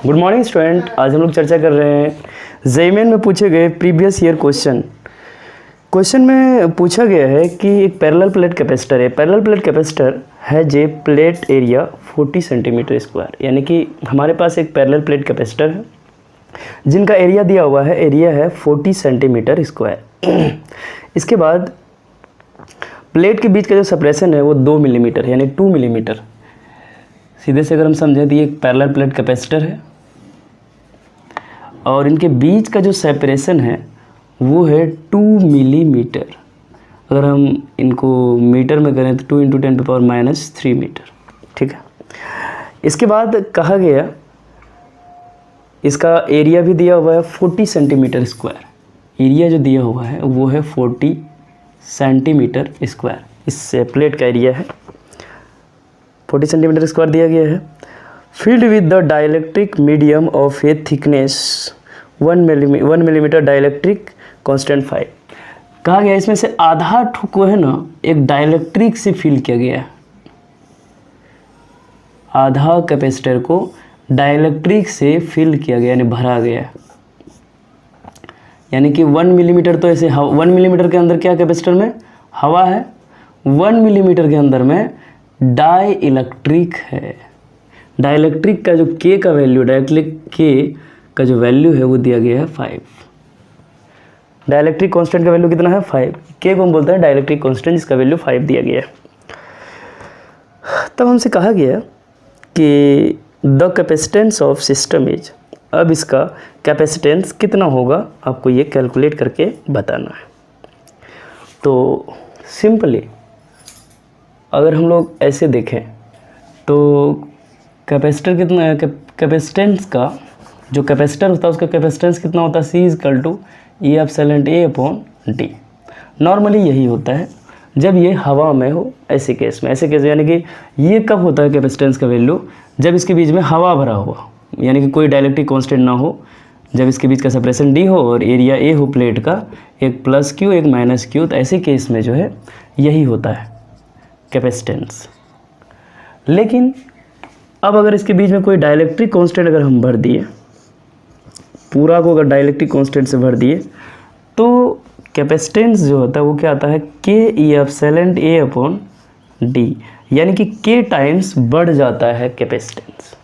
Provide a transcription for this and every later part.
Good morning student. आज हम लोग चर्चा कर रहे हैं जेईई में पूछे गए प्रीवियस ईयर क्वेश्चन में पूछा गया है कि एक पैरेलल प्लेट कैपेसिटर है। पैरेलल प्लेट कैपेसिटर है जे प्लेट एरिया 40 सेंटीमीटर स्क्वायर, यानी कि हमारे पास एक पैरेलल प्लेट कैपेसिटर है जिनका एरिया दिया हुआ है, एरिया है 40 सेंटीमीटर स्क्वायर। इसके बाद प्लेट के बीच का जो सेपरेशन है वो 2 मिलीमीटर यानी 2 मिलीमीटर। सीधे से अगर हम समझें तो ये एक पैरेलल प्लेट कैपेसिटर है और इनके बीच का जो सेपरेशन है वो है 2 मिलीमीटर। अगर हम इनको मीटर में करें तो 2 × 10⁻³ मीटर। ठीक है। इसके बाद कहा गया इसका एरिया भी दिया हुआ है 40 सेंटीमीटर स्क्वायर। एरिया जो दिया हुआ है वो है 40 सेंटीमीटर स्क्वायर। इस प्लेट का एरिया है 40 सेंटीमीटर स्क्वायर दिया गया है। Field with the dielectric medium of A thickness 1 millimetre dielectric constant 5। कहा गया इसमें से आधा ठुको है ना एक डाइलेक्ट्रिक से फिल किया गया है। आधा कैपेसिटर को डाइलेक्ट्रिक से फिल किया गया यानी भरा गया, यानी कि 1 मिलीमीटर तो ऐसे 1 मिलीमीटर के अंदर क्या कैपेसिटर में हवा है, 1 मिलीमीटर के अंदर में डाई इलेक्ट्रिक है। डाइलेक्ट्रिक का जो के का वैल्यू, डाइलेक्ट्रिक के का जो वैल्यू है वो दिया गया है 5। डाइलेक्ट्रिक कांस्टेंट का वैल्यू कितना है 5। के को हम बोलते हैं डाइलेक्ट्रिक कांस्टेंट जिसका वैल्यू 5 दिया गया है। तब हमसे कहा गया कि the capacitance of system is, अब इसका कैपेसिटेंस कितना होगा आपको ये कैलकुलेट करके बताना है। तो सिंपली अगर हम लोग ऐसे देखें तो कैपेसिटर कितना, कैपेसिटेंस का जो कैपेसिटर होता है उसका कैपेसिटेंस कितना होता है, C=E/A/D। नॉर्मली यही होता है जब ये हवा में हो, ऐसे केस में यानी कि ये कब होता है कैपेसिटेंस का वैल्यू, जब इसके बीच में हवा भरा हुआ, यानी कि कोई डाइलेक्ट्रिक कांस्टेंट ना हो, जब इसके बीच का सेपरेशन D हो और एरिया A हो प्लेट का, एक +Q एक -Q, तो ऐसे केस में जो है यही होता है कैपेसिटेंस। लेकिन अब अगर इसके बीच में कोई डाइलेक्ट्रिक कांस्टेंट अगर हम भर दिए, पूरा को अगर डाइलेक्ट्रिक कांस्टेंट से भर दिए तो कैपेसिटेंस जो होता है वो क्या आता है K/A/D, यानी कि K टाइम्स बढ़ जाता है कैपेसिटेंस।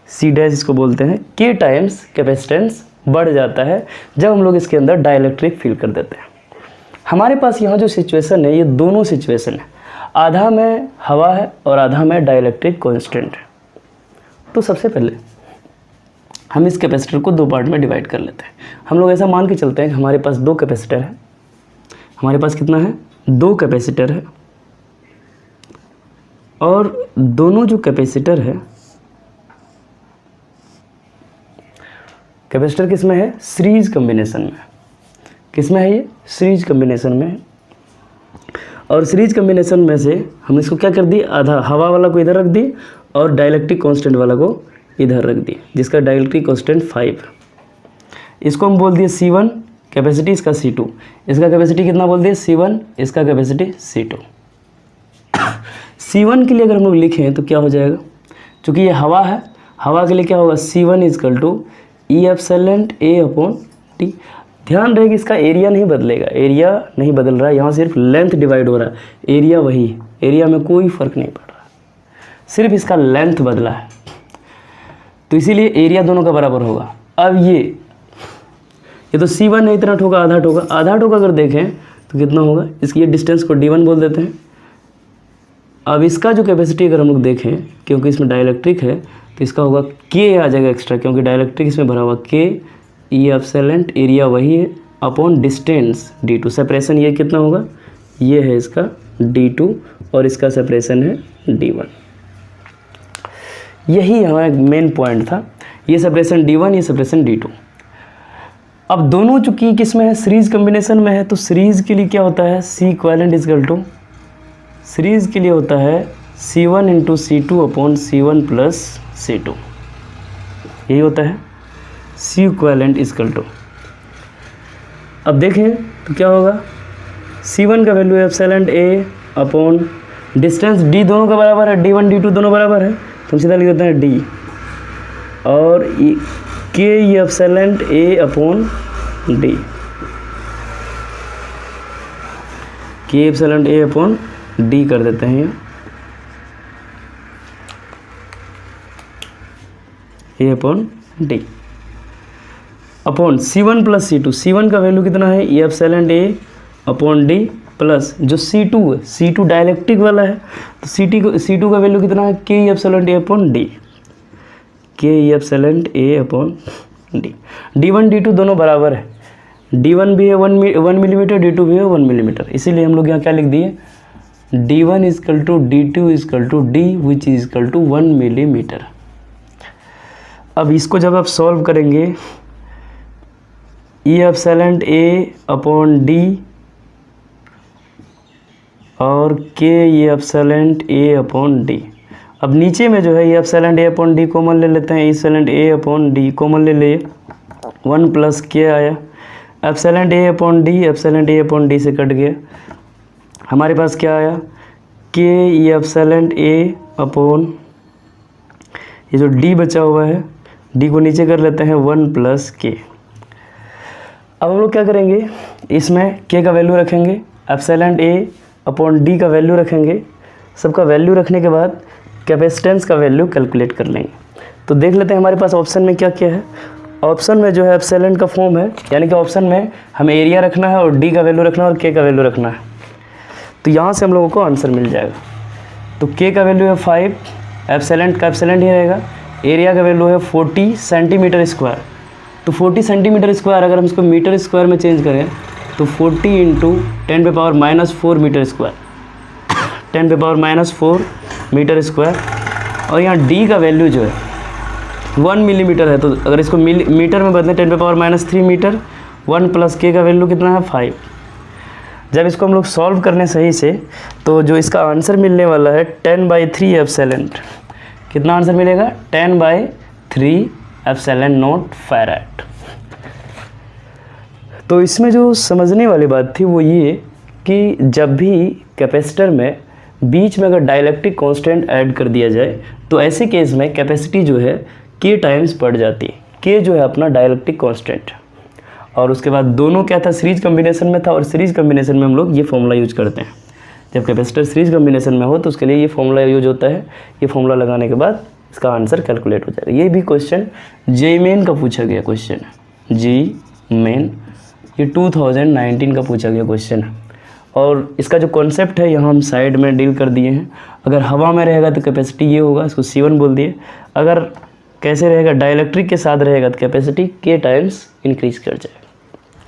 C' इसको बोलते हैं, K टाइम्स कैपेसिटेंस बढ़ जाता है जब हम लोग इसके अंदर डाइलेक्ट्रिक फिल कर देते हैं। हमारे पास यहाँ जो सिचुएशन है ये दोनों सिचुएशन है, आधा में हवा है और आधा में डाइलेक्ट्रिक कांस्टेंट है। तो सबसे पहले हम इस कैपेसिटर को 2 पार्ट में डिवाइड कर लेते हैं। हम लोग ऐसा मान के चलते हैं कि हमारे पास 2 कैपेसिटर है। हमारे पास कितना है 2 कैपेसिटर है और दोनों जो कैपेसिटर है, कैपेसिटर किस में है, सीरीज कॉम्बिनेशन में। किस में है ये, सीरीज कॉम्बिनेशन में है। और सीरीज कॉम्बिनेशन में से हम इसको क्या कर दिए, आधा हवा वाला को इधर रख दिए और डाइलेक्ट्रिक कांस्टेंट वाला को इधर रख दिए, जिसका डाइलेक्ट्रिक कांस्टेंट 5। इसको हम बोल दिए C1 कैपेसिटी, इसका C2। इसका कैपेसिटी कितना बोल दिए C1, इसका कैपेसिटी C2। C1 के लिए अगर हम लोग लिखें तो क्या हो जाएगा, क्योंकि ये हवा है, हवा के लिए क्या होगा C1=E/A/D। ध्यान रहे कि इसका एरिया नहीं बदलेगा, एरिया नहीं बदल रहा है, यहाँ सिर्फ लेंथ डिवाइड हो रहा है, एरिया वही, एरिया में कोई फ़र्क नहीं पड़ रहा, सिर्फ इसका लेंथ बदला है। तो इसीलिए एरिया दोनों का बराबर होगा। अब ये तो C1 है, इतना ठोका, आधा ठोका, आधा ठोका अगर देखें तो कितना होगा, इसकी ये डिस्टेंस को D1 बोल देते हैं। अब इसका जो कैपेसिटी अगर हम लोग देखें, क्योंकि इसमें डाइलेक्ट्रिक है तो इसका होगा K आ जाएगा एक्स्ट्रा, क्योंकि डाइलेक्ट्रिक इसमें भरा हुआ, K/E/, एरिया वही है, अपॉन डिस्टेंस D2। सेपरेशन ये कितना होगा, ये है इसका D2 और इसका सेपरेशन है D1। यही हमारा मेन पॉइंट था, ये सेपरेशन D1, ये सेपरेशन D2। अब दोनों चूंकि किस में है, सीरीज कॉम्बिनेशन में है, तो सीरीज के लिए क्या होता है, सीरीज के लिए होता है C1 × C2/C1 + C2। यही होता है C=। अब देखें तो क्या होगा, C1 का वैल्यू है ε/A/, डिस्टेंस D दोनों का बराबर है, D1 D2 दोनों बराबर है, तो हम सीधा लिख देते हैं D। और K epsilon A upon D, K epsilon A upon D कर देते हैं A upon D upon C1 plus C2। C1 का वैल्यू कितना है, A epsilon A upon D plus जो C2 है, C2 डायलेक्ट्रिक वाला है, तो C2 का वैल्यू कितना है, के epsilon A upon D, K epsilon A upon D. D1 D2 दोनों बराबर है, D1 भी है 1 मिलीमीटर, D2 भी है 1 मिलीमीटर, इसीलिए हम लोग यहाँ क्या लिख दिए, D1 is equal to D2 is equal to D which is equal to 1 millimetre. अब इसको जब आप सॉल्व करेंगे, E epsilon A upon D और K epsilon A upon D. अब नीचे में जो है ये epsilon A upon D common ले लेते हैं, epsilon A upon D common ले लिए, 1 प्लस के आया, epsilon A upon D, epsilon A upon D से कट गया, हमारे पास क्या आया, के एप्सिलॉन ए अपॉन ये जो डी बचा हुआ है, डी को नीचे कर लेते हैं 1 प्लस के। अब हम लोग क्या करेंगे, इसमें के का वैल्यू रखेंगे, एप्सिलॉन ए अपॉन डी का वैल्यू रखेंगे, सबका वैल्यू रखने के बाद कैपेसिटेंस का वैल्यू कैलकुलेट कर लेंगे। तो देख लेते हैं हमारे पास ऑप्शन में क्या क्या है। ऑप्शन में जो है एप्सिलॉन का फॉर्म है, यानी कि ऑप्शन में हमें एरिया रखना है और डी का वैल्यू रखना है और के का वैल्यू रखना है, तो यहाँ से हम लोगों को आंसर मिल जाएगा। तो के का वैल्यू है 5, एप्सिलॉन का एप्सिलॉन ही रहेगा, एरिया का वैल्यू है 40 सेंटीमीटर स्क्वायर, तो 40 सेंटीमीटर स्क्वायर अगर हम इसको मीटर स्क्वायर में चेंज करें तो 40 into 10⁻⁻⁴ metre square, 10⁻⁻⁴ metre square. और यहाँ डी का वैल्यू जो है 1 मिलीमीटर है, तो अगर इसको मीटर में बदलें 10⁻³ मीटर, 1 प्लस के का वैल्यू कितना है 5। जब इसको हम लोग सॉल्व करने सही से, तो जो इसका आंसर मिलने वाला है 10/3 एप्सिलॉन, कितना आंसर मिलेगा, 10/3 एप्सिलॉन नॉट फैराड। तो इसमें जो समझने वाली बात थी वो ये कि जब भी कैपेसिटर में बीच में अगर डाइलेक्ट्रिक कांस्टेंट ऐड कर दिया जाए तो ऐसे केस में कैपेसिटी जो है के टाइम्स बढ़ जाती है। के जो है अपना डाइलेक्ट्रिक कांस्टेंट, और उसके बाद दोनों क्या था, सीरीज कॉम्बिनेशन में था, और सीरीज कॉम्बिनेशन में हम लोग ये फॉर्मूला यूज करते हैं। जब कैपेसिटर सीरीज कॉम्बिनेशन में हो तो उसके लिए ये फॉर्मूला यूज होता है। ये फॉर्मूला लगाने के बाद इसका आंसर कैलकुलेट हो जाएगा। ये भी क्वेश्चन जे मेन का पूछा गया क्वेश्चन है, जी मेन, ये 2019 का पूछा गया क्वेश्चन है। और इसका जो कॉन्सेप्ट है यहाँ हम साइड में डील कर दिए हैं। अगर हवा में रहेगा तो कैपेसिटी ये होगा, इसको C1 बोल दिए। अगर कैसे रहेगा, डाइलेक्ट्रिक के साथ रहेगा तो कैपेसिटी के टाइम्स इंक्रीज कर जाएगा।